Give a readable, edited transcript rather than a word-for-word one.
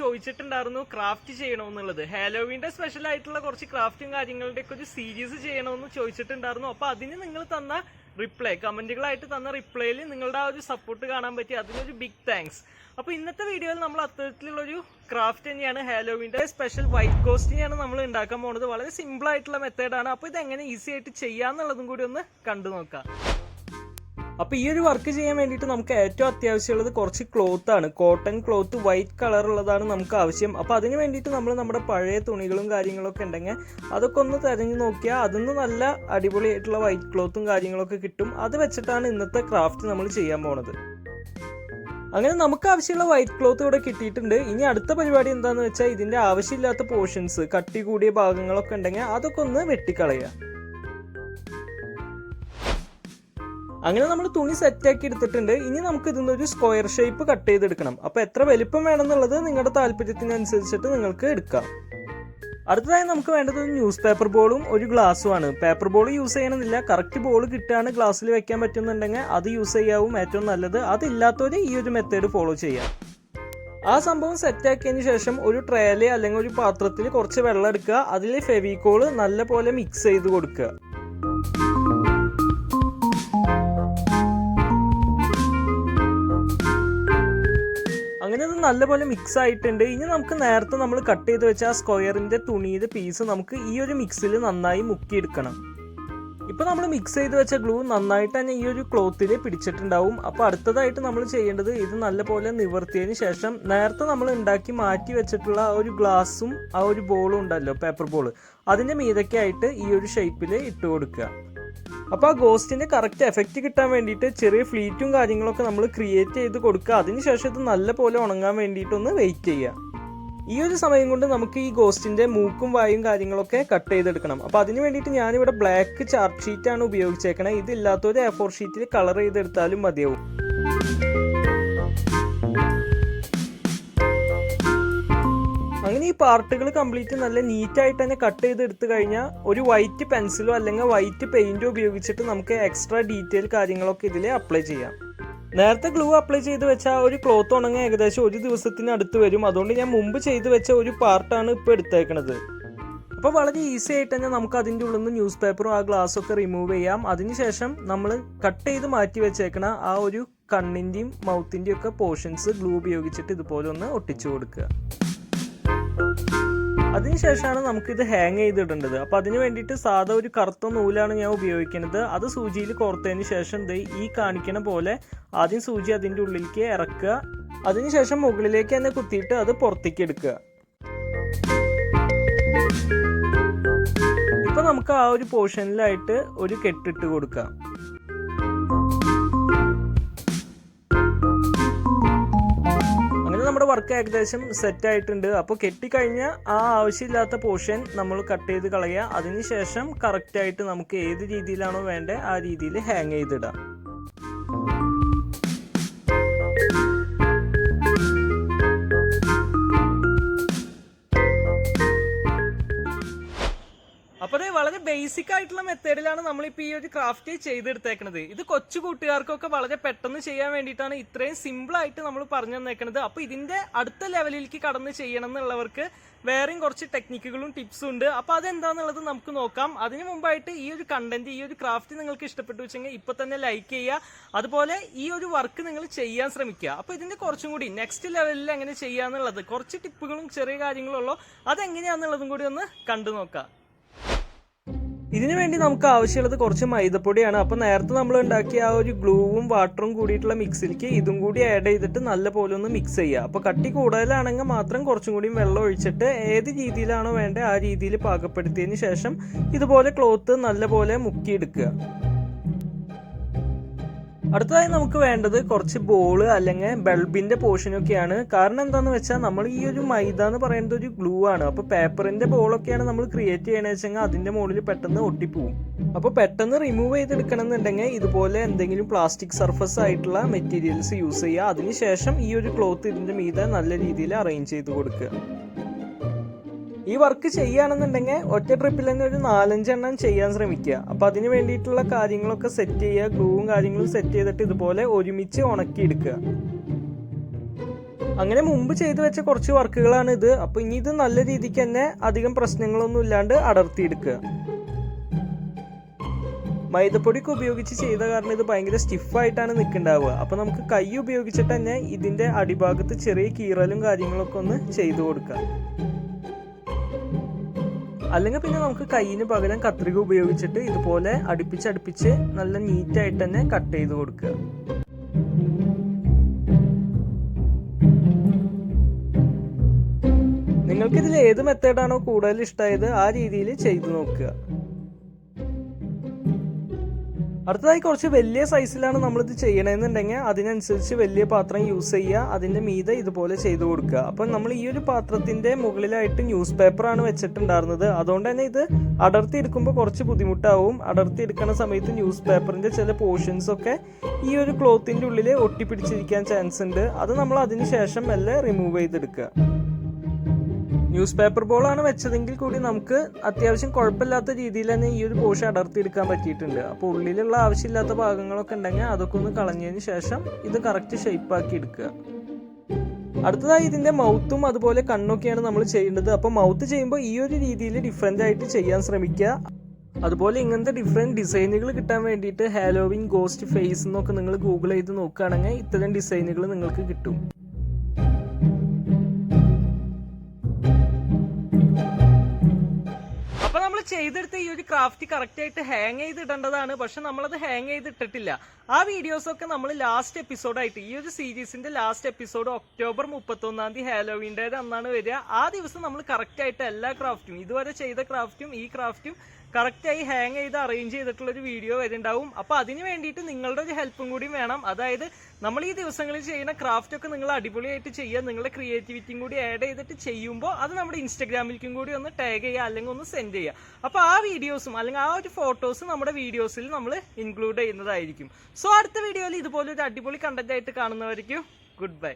ചോദിച്ചിട്ടുണ്ടായിരുന്നു craft ചെയ്യണമെന്നുള്ളത്. ഹാലോവീന്റെ special ആയിട്ടുള്ള കുറച്ച് ക്രാഫ്റ്റും കാര്യങ്ങളുടെ ഒക്കെ ഒരു സീരീസ് ചെയ്യണമെന്ന് ചോദിച്ചിട്ടുണ്ടായിരുന്നു. അപ്പൊ അതിന് നിങ്ങൾ തന്ന റിപ്ലൈ, കമന്റുകളായിട്ട് തന്ന റിപ്ലൈയിൽ നിങ്ങളുടെ ആ ഒരു സപ്പോർട്ട് കാണാൻ പറ്റി. അതിനൊരു ബിഗ് താങ്ക്സ്. അപ്പൊ ഇന്നത്തെ വീഡിയോയിൽ നമ്മൾ അത്തരത്തിലുള്ളൊരു ക്രാഫ്റ്റ് തന്നെയാണ്, ഹാലോവീന്റെ സ്പെഷ്യൽ വൈറ്റ് കോസ്റ്റിനെയാണ് നമ്മൾ ഉണ്ടാക്കാൻ പോകുന്നത്. വളരെ സിമ്പിൾ ആയിട്ടുള്ള മെത്തേഡാണ്. അപ്പൊ ഇത് എങ്ങനെ ഈസി ആയിട്ട് ചെയ്യാന്നുള്ളതും കൂടി ഒന്ന് കണ്ടു നോക്കാം. അപ്പോൾ ഈ ഒരു വർക്ക് ചെയ്യാൻ വേണ്ടിയിട്ട് നമുക്ക് ഏറ്റവും അത്യാവശ്യമുള്ളത് കുറച്ച് ക്ലോത്ത് ആണ്. കോട്ടൺ ക്ലോത്ത് വൈറ്റ് കളർ ഉള്ളതാണ് നമുക്ക് ആവശ്യം. അപ്പോൾ അതിന് വേണ്ടിയിട്ട് നമ്മൾ നമ്മുടെ പഴയ തുണികളും കാര്യങ്ങളൊക്കെ ഉണ്ടെങ്കിൽ അതൊക്കെ ഒന്ന് തിരഞ്ഞു നോക്കിയാൽ അതിന്ന് നല്ല അടിപൊളിയായിട്ടുള്ള വൈറ്റ് ക്ലോത്തും കാര്യങ്ങളൊക്കെ കിട്ടും. അത് വെച്ചിട്ടാണ് ഇന്നത്തെ ക്രാഫ്റ്റ് നമ്മൾ ചെയ്യാൻ പോണത്. അങ്ങനെ നമുക്ക് ആവശ്യമുള്ള വൈറ്റ് ക്ലോത്ത് ഇവിടെ കിട്ടിയിട്ടുണ്ട്. ഇനി അടുത്ത പരിപാടി എന്താണെന്ന് വെച്ചാൽ ഇതിൻ്റെ ആവശ്യമില്ലാത്ത പോർഷൻസ്, കട്ടി കൂടിയ ഭാഗങ്ങളൊക്കെ ഉണ്ടെങ്കിൽ അതൊക്കെ ഒന്ന് വെട്ടിക്കളയുക. അങ്ങനെ നമ്മൾ തുണി സെറ്റാക്കി എടുത്തിട്ടുണ്ട്. ഇനി നമുക്ക് ഇതിന്നൊരു സ്ക്വയർ ഷേപ്പ് കട്ട് ചെയ്തെടുക്കണം. അപ്പോൾ എത്ര വലിപ്പം വേണമെന്നുള്ളത് നിങ്ങളുടെ താല്പര്യത്തിനനുസരിച്ചിട്ട് നിങ്ങൾക്ക് എടുക്കാം. അടുത്തതായി നമുക്ക് വേണ്ടത് ഒരു ന്യൂസ് പേപ്പർ ബോളും ഒരു ഗ്ലാസ്സുമാണ്. പേപ്പർ ബോൾ യൂസ് ചെയ്യണമെന്നില്ല, കറക്റ്റ് ബോൾ കിട്ടുകയാണ് ഗ്ലാസ്സിൽ വെക്കാൻ പറ്റുന്നുണ്ടെങ്കിൽ അത് യൂസ് ചെയ്യാവും ഏറ്റവും നല്ലത്. അതില്ലാത്തവർ ഈ ഒരു മെത്തേഡ് ഫോളോ ചെയ്യാം. ആ സംഭവം സെറ്റാക്കിയതിന് ശേഷം ഒരു ട്രേയിൽ അല്ലെങ്കിൽ ഒരു പാത്രത്തിൽ കുറച്ച് വെള്ളം എടുക്കുക. അതിൽ ഫെവിക്കോള് നല്ല പോലെ മിക്സ് ചെയ്ത് കൊടുക്കുക. അങ്ങനെ അത് നല്ലപോലെ മിക്സ് ആയിട്ടുണ്ട്. ഇനി നമുക്ക് നേരത്തെ നമ്മൾ കട്ട് ചെയ്ത് വെച്ച ആ സ്ക്വയറിൻ്റെ തുണിയുടെ പീസ് നമുക്ക് ഈ ഒരു മിക്സിൽ നന്നായി മുക്കിയെടുക്കണം. ഇപ്പോൾ നമ്മൾ മിക്സ് ചെയ്ത് വെച്ച ഗ്ലൂ നന്നായിട്ട് തന്നെ ഈ ഒരു ക്ലോത്തിൽ പിടിച്ചിട്ടുണ്ടാവും. അപ്പോൾ അടുത്തതായിട്ട് നമ്മൾ ചെയ്യേണ്ടത് ഇത് നല്ലപോലെ നിവർത്തിയതിന് ശേഷം നേരത്തെ നമ്മൾ ഉണ്ടാക്കി മാറ്റി വെച്ചിട്ടുള്ള ആ ഒരു ഗ്ലാസും ആ ഒരു ബോളും ഉണ്ടല്ലോ, പേപ്പർ ബോൾ, അതിൻ്റെ മീതൊക്കെയായിട്ട് ഈ ഒരു ഷേപ്പിൽ ഇട്ട് കൊടുക്കുക. അപ്പോൾ ആ ഗോസ്റ്റിൻ്റെ കറക്റ്റ് എഫക്റ്റ് കിട്ടാൻ വേണ്ടിയിട്ട് ചെറിയ ഫ്ലീറ്റും കാര്യങ്ങളൊക്കെ നമ്മൾ ക്രിയേറ്റ് ചെയ്ത് കൊടുക്കുക. അതിനുശേഷം ഇത് നല്ലപോലെ ഉണങ്ങാൻ വേണ്ടിയിട്ടൊന്ന് വെയിറ്റ് ചെയ്യുക. ഈ ഒരു സമയം കൊണ്ട് നമുക്ക് ഈ ഗോസ്റ്റിൻ്റെ മൂക്കും വായും കാര്യങ്ങളൊക്കെ കട്ട് ചെയ്തെടുക്കണം. അപ്പോൾ അതിന് വേണ്ടിയിട്ട് ഞാനിവിടെ ബ്ലാക്ക് ചാർട്ട് ഷീറ്റാണ് ഉപയോഗിച്ചേക്കണത്. ഇതില്ലാത്തൊരു A4 ഷീറ്റിൽ കളർ ചെയ്തെടുത്താലും മതിയാവും. അങ്ങനെ ഈ പാർട്ടുകൾ കംപ്ലീറ്റ് നല്ല നീറ്റായിട്ട് തന്നെ കട്ട് ചെയ്തെടുത്തു കഴിഞ്ഞാൽ ഒരു വൈറ്റ് പെൻസിലോ അല്ലെങ്കിൽ വൈറ്റ് പെയിൻറ്റോ ഉപയോഗിച്ചിട്ട് നമുക്ക് എക്സ്ട്രാ ഡീറ്റെയിൽ കാര്യങ്ങളൊക്കെ ഇതിൽ അപ്ലൈ ചെയ്യാം. നേരത്തെ ഗ്ലൂ അപ്ലൈ ചെയ്ത് വെച്ചാൽ ഒരു ക്ലോത്ത് ഉണങ്ങാൻ ഏകദേശം ഒരു ദിവസത്തിന് അടുത്ത് വരും. അതുകൊണ്ട് ഞാൻ മുമ്പ് ചെയ്ത് വെച്ച ഒരു പാർട്ടാണ് ഇപ്പോൾ എടുത്തേക്കണത്. അപ്പോൾ വളരെ ഈസി ആയിട്ട് തന്നെ നമുക്ക് അതിൻ്റെ ഉള്ളിൽ നിന്ന് ന്യൂസ് പേപ്പറും ആ ഗ്ലാസ്സൊക്കെ റിമൂവ് ചെയ്യാം. അതിനുശേഷം നമ്മൾ കട്ട് ചെയ്ത് മാറ്റി വെച്ചേക്കണ ആ ഒരു കണ്ണിൻ്റെയും മൗത്തിൻ്റെയും ഒക്കെ പോർഷൻസ് ഗ്ലൂ ഉപയോഗിച്ചിട്ട് ഇതുപോലെ ഒന്ന് ഒട്ടിച്ചു കൊടുക്കുക. അതിനുശേഷമാണ് നമുക്കിത് ഹാങ് ചെയ്തിടേണ്ടത്. അപ്പോൾ അതിന് വേണ്ടിയിട്ട് സാധാ ഒരു കറുത്ത നൂലാണ് ഞാൻ ഉപയോഗിക്കുന്നത്. അത് സൂചിയിൽ കോർത്തതിന് ശേഷം ഈ കാണിക്കണ പോലെ ആദ്യം സൂചി അതിൻ്റെ ഉള്ളിലേക്ക് ഇറക്കുക. അതിനുശേഷം മുകളിലേക്ക് തന്നെ കുത്തിയിട്ട് അത് പുറത്തേക്ക് എടുക്കുക. ഇപ്പം നമുക്ക് ആ ഒരു പോർഷനിലായിട്ട് ഒരു കെട്ടിട്ട് കൊടുക്കാം. നമ്മുടെ വർക്ക് ഏകദേശം സെറ്റ് ആയിട്ടുണ്ട്. അപ്പോൾ കെട്ടിക്കഴിഞ്ഞ ആ ആവശ്യമില്ലാത്ത പോർഷൻ നമ്മൾ കട്ട് ചെയ്ത് കളയുക. അതിനുശേഷം കറക്റ്റായിട്ട് നമുക്ക് ഏത് രീതിയിലാണോ വേണ്ടത് ആ രീതിയിൽ ഹാങ് ചെയ്തിടാം. അപ്പോൾ അത് വളരെ ബേസിക് ആയിട്ടുള്ള മെത്തേഡിലാണ് നമ്മളിപ്പോൾ ഈ ഒരു ക്രാഫ്റ്റ് ചെയ്തെടുത്തേക്കുന്നത്. ഇത് കൊച്ചു കൂട്ടുകാർക്കൊക്കെ വളരെ പെട്ടെന്ന് ചെയ്യാൻ വേണ്ടിയിട്ടാണ് ഇത്രയും സിമ്പിളായിട്ട് നമ്മൾ പറഞ്ഞു തന്നേക്കുന്നത്. അപ്പോൾ ഇതിൻ്റെ അടുത്ത ലെവലിലേക്ക് കടന്ന് ചെയ്യണം എന്നുള്ളവർക്ക് വേറെയും കുറച്ച് ടെക്നിക്കുകളും ടിപ്സും ഉണ്ട്. അപ്പോൾ അതെന്താണെന്നുള്ളത് നമുക്ക് നോക്കാം. അതിന് മുമ്പായിട്ട് ഈ ഒരു കണ്ടന്റ്, ഈ ഒരു ക്രാഫ്റ്റ് നിങ്ങൾക്ക് ഇഷ്ടപ്പെട്ടു വെച്ചെങ്കിൽ ഇപ്പോൾ തന്നെ ലൈക്ക് ചെയ്യുക. അതുപോലെ ഈ ഒരു വർക്ക് നിങ്ങൾ ചെയ്യാൻ ശ്രമിക്കുക. അപ്പോൾ ഇതിൻ്റെ കുറച്ചും കൂടി നെക്സ്റ്റ് ലെവലിൽ എങ്ങനെ ചെയ്യുക എന്നുള്ളത് കുറച്ച് ടിപ്പുകളും ചെറിയ കാര്യങ്ങളുള്ളൂ. അതെങ്ങനെയാണെന്നുള്ളതും കൂടി ഒന്ന് കണ്ടു നോക്കാം. ഇതിനു വേണ്ടി നമുക്ക് ആവശ്യമുള്ളത് കുറച്ച് മൈദപ്പൊടിയാണ്. അപ്പോൾ നേരത്തെ നമ്മൾ ഉണ്ടാക്കിയ ആ ഒരു ഗ്ലൂവും വാട്ടറും കൂടിയിട്ടുള്ള മിക്സിലേക്ക് ഇതും കൂടി ആഡ് ചെയ്തിട്ട് നല്ല പോലെ ഒന്ന് മിക്സ് ചെയ്യുക. അപ്പോൾ കട്ടി കൂടുതലാണെങ്കിൽ മാത്രം കുറച്ചും കൂടി വെള്ളം ഒഴിച്ചിട്ട് ഏത് രീതിയിലാണോ വേണ്ടത് ആ രീതിയിൽ പാകപ്പെടുത്തിയതിന് ശേഷം ഇതുപോലെ ക്ലോത്ത് നല്ല പോലെ മുക്കിയെടുക്കുക. അടുത്തതായി നമുക്ക് വേണ്ടത് കുറച്ച് ബോള് അല്ലെങ്കിൽ ബൾബിന്റെ പോർഷനൊക്കെയാണ്. കാരണം എന്താണെന്ന് വെച്ചാൽ നമ്മൾ ഈ ഒരു മൈദ എന്ന് പറയുന്നത് ഒരു ഗ്ലൂ ആണ്. അപ്പോൾ പേപ്പറിന്റെ ബോളൊക്കെയാണ് നമ്മൾ ക്രിയേറ്റ് ചെയ്യണമെന്ന് വെച്ചാൽ അതിന്റെ മുകളിൽ പെട്ടെന്ന് ഒട്ടിപ്പോവും. അപ്പോൾ പെട്ടെന്ന് റിമൂവ് ചെയ്തെടുക്കണം എന്നുണ്ടെങ്കിൽ ഇതുപോലെ എന്തെങ്കിലും പ്ലാസ്റ്റിക് സർഫസ് ആയിട്ടുള്ള മെറ്റീരിയൽസ് യൂസ് ചെയ്യുക. അതിനുശേഷം ഈ ഒരു ക്ലോത്ത് ഇതിന്റെ മീതെ നല്ല രീതിയിൽ അറേഞ്ച് ചെയ്ത് കൊടുക്കുക. ഈ വർക്ക് ചെയ്യുകയാണെന്നുണ്ടെങ്കിൽ ഒറ്റ ട്രിപ്പിൽ തന്നെ ഒരു 4-5 എണ്ണം ചെയ്യാൻ ശ്രമിക്കുക. അപ്പോൾ അതിന് വേണ്ടിയിട്ടുള്ള കാര്യങ്ങളൊക്കെ സെറ്റ് ചെയ്യുക. ഗ്ലൂവും കാര്യങ്ങളും സെറ്റ് ചെയ്തിട്ട് ഇതുപോലെ ഒരുമിച്ച് ഉണക്കിയെടുക്കുക. അങ്ങനെ മുമ്പ് ചെയ്തു വെച്ച കുറച്ച് വർക്കുകളാണ് ഇത്. അപ്പോൾ ഇനി ഇത് നല്ല രീതിക്ക് തന്നെ അധികം പ്രശ്നങ്ങളൊന്നും ഇല്ലാണ്ട് അടർത്തിയെടുക്കുക. മൈദപ്പൊടിക്ക് ഉപയോഗിച്ച് ചെയ്ത കാരണം ഇത് ഭയങ്കര സ്റ്റിഫായിട്ടാണ് നിൽക്കുന്നുണ്ടാവുക. അപ്പോൾ നമുക്ക് കൈ ഉപയോഗിച്ചിട്ട് തന്നെ ഇതിൻ്റെ അടിഭാഗത്ത് ചെറിയ കീറലും കാര്യങ്ങളൊക്കെ ഒന്ന് ചെയ്തു കൊടുക്കാം. അല്ലെങ്കിൽ പിന്നെ നമുക്ക് കൈയിന് പകരം കത്രിക ഉപയോഗിച്ചിട്ട് ഇതുപോലെ അടുപ്പിച്ച് നല്ല നീറ്റായിട്ട് തന്നെ കട്ട് ചെയ്ത് കൊടുക്കുക. നിങ്ങൾക്കിതിൽ ഏത് മെത്തേഡാണോ കൂടുതൽ ഇഷ്ടമായത് ആ രീതിയിൽ ചെയ്തു നോക്കുക. അടുത്തതായി കുറച്ച് വലിയ സൈസിലാണ് നമ്മളിത് ചെയ്യണമെന്നുണ്ടെങ്കിൽ അതിനനുസരിച്ച് വലിയ പാത്രം യൂസ് ചെയ്യുക. അതിൻ്റെ മീതെ ഇതുപോലെ ചെയ്തു കൊടുക്കുക. അപ്പം നമ്മൾ ഈ ഒരു പാത്രത്തിൻ്റെ മുകളിലായിട്ട് ന്യൂസ് പേപ്പറാണ് വെച്ചിട്ടുണ്ടായിരുന്നത്. അതുകൊണ്ട് തന്നെ ഇത് അടർത്തി എടുക്കുമ്പോൾ കുറച്ച് ബുദ്ധിമുട്ടാവും. അടർത്തി എടുക്കുന്ന സമയത്ത് ന്യൂസ് പേപ്പറിൻ്റെ ചില പോർഷൻസൊക്കെ ഈ ഒരു ക്ലോത്തിൻ്റെ ഉള്ളിൽ ഒട്ടിപ്പിടിച്ചിരിക്കാൻ ചാൻസ് ഉണ്ട്. അത് നമ്മൾ അതിന് ശേഷം മെല്ലെ റിമൂവ് ചെയ്തെടുക്കുക. ന്യൂസ് പേപ്പർ ബോളാണ് വെച്ചതെങ്കിൽ കൂടി നമുക്ക് അത്യാവശ്യം കുഴപ്പമില്ലാത്ത രീതിയിൽ തന്നെ ഈ ഒരു പോർഷൻ അടർത്തിയെടുക്കാൻ പറ്റിയിട്ടുണ്ട്. അപ്പോൾ ഉള്ളിലുള്ള ആവശ്യമില്ലാത്ത ഭാഗങ്ങളൊക്കെ ഉണ്ടെങ്കിൽ അതൊക്കെ ഒന്ന് കളഞ്ഞതിന് ശേഷം ഇത് കറക്റ്റ് ഷേപ്പാക്കി എടുക്കുക. അടുത്തതായി ഇതിൻ്റെ മൗത്തും അതുപോലെ കണ്ണൊക്കെയാണ് നമ്മൾ ചെയ്യേണ്ടത്. അപ്പോൾ മൗത്ത് ചെയ്യുമ്പോൾ ഈ ഒരു രീതിയിൽ ഡിഫറെൻ്റ് ആയിട്ട് ചെയ്യാൻ ശ്രമിക്കുക. അതുപോലെ ഇങ്ങനത്തെ ഡിഫറെൻറ്റ് ഡിസൈനുകൾ കിട്ടാൻ വേണ്ടിയിട്ട് ഹാലോവിൻ ഗോസ്റ്റ് ഫേസ് എന്നൊക്കെ നിങ്ങൾ ഗൂഗിൾ ചെയ്ത് നോക്കുകയാണെങ്കിൽ ഇത്തരം ഡിസൈനുകൾ നിങ്ങൾക്ക് കിട്ടും. ചെയ്തെടുത്ത ഈ ഒരു ക്രാഫ്റ്റ് കറക്റ്റ് ആയിട്ട് ഹാങ് ചെയ്തിടേണ്ടതാണ്. പക്ഷെ നമ്മളത് ഹാങ് ചെയ്തിട്ടിട്ടില്ല. ആ വീഡിയോസൊക്കെ നമ്മൾ ലാസ്റ്റ് എപ്പിസോഡായിട്ട് ഈ ഒരു സീരീസിന്റെ ലാസ്റ്റ് എപ്പിസോഡ് ഒക്ടോബർ 31 ഹാലോവീൻ്റെ അന്നാണ് വരിക. ആ ദിവസം നമ്മൾ കറക്റ്റ് ആയിട്ട് എല്ലാ ക്രാഫ്റ്റും ഇതുവരെ ചെയ്ത ക്രാഫ്റ്റും ഈ ക്രാഫ്റ്റും കറക്റ്റായി ഹാങ് ചെയ്ത് അറേഞ്ച് ചെയ്തിട്ടുള്ളൊരു വീഡിയോ വരുന്നുണ്ടാവും. അപ്പോൾ അതിന് വേണ്ടിയിട്ട് നിങ്ങളുടെ ഒരു ഹെൽപ്പും കൂടി വേണം. അതായത് നമ്മൾ ഈ ദിവസങ്ങളിൽ ചെയ്യുന്ന ക്രാഫ്റ്റ് ഒക്കെ നിങ്ങൾ അടിപൊളിയായിട്ട് ചെയ്യുക. നിങ്ങളുടെ ക്രിയേറ്റിവിറ്റിയും കൂടി ആഡ് ചെയ്തിട്ട് ചെയ്യുമ്പോൾ അത് നമ്മുടെ ഇൻസ്റ്റഗ്രാമിലേക്കും കൂടി ഒന്ന് ടാഗ് ചെയ്യുക, അല്ലെങ്കിൽ ഒന്ന് സെൻഡ് ചെയ്യുക. അപ്പോൾ ആ വീഡിയോസും അല്ലെങ്കിൽ ആ ഒരു ഫോട്ടോസും നമ്മുടെ വീഡിയോസിൽ നമ്മൾ ഇൻക്ലൂഡ് ചെയ്യുന്നതായിരിക്കും. സോ അടുത്ത വീഡിയോയിൽ ഇതുപോലെ ഒരു അടിപൊളി കണ്ടന്റ് ആയിട്ട് കാണുന്നവരിക്കും ഗുഡ് ബൈ.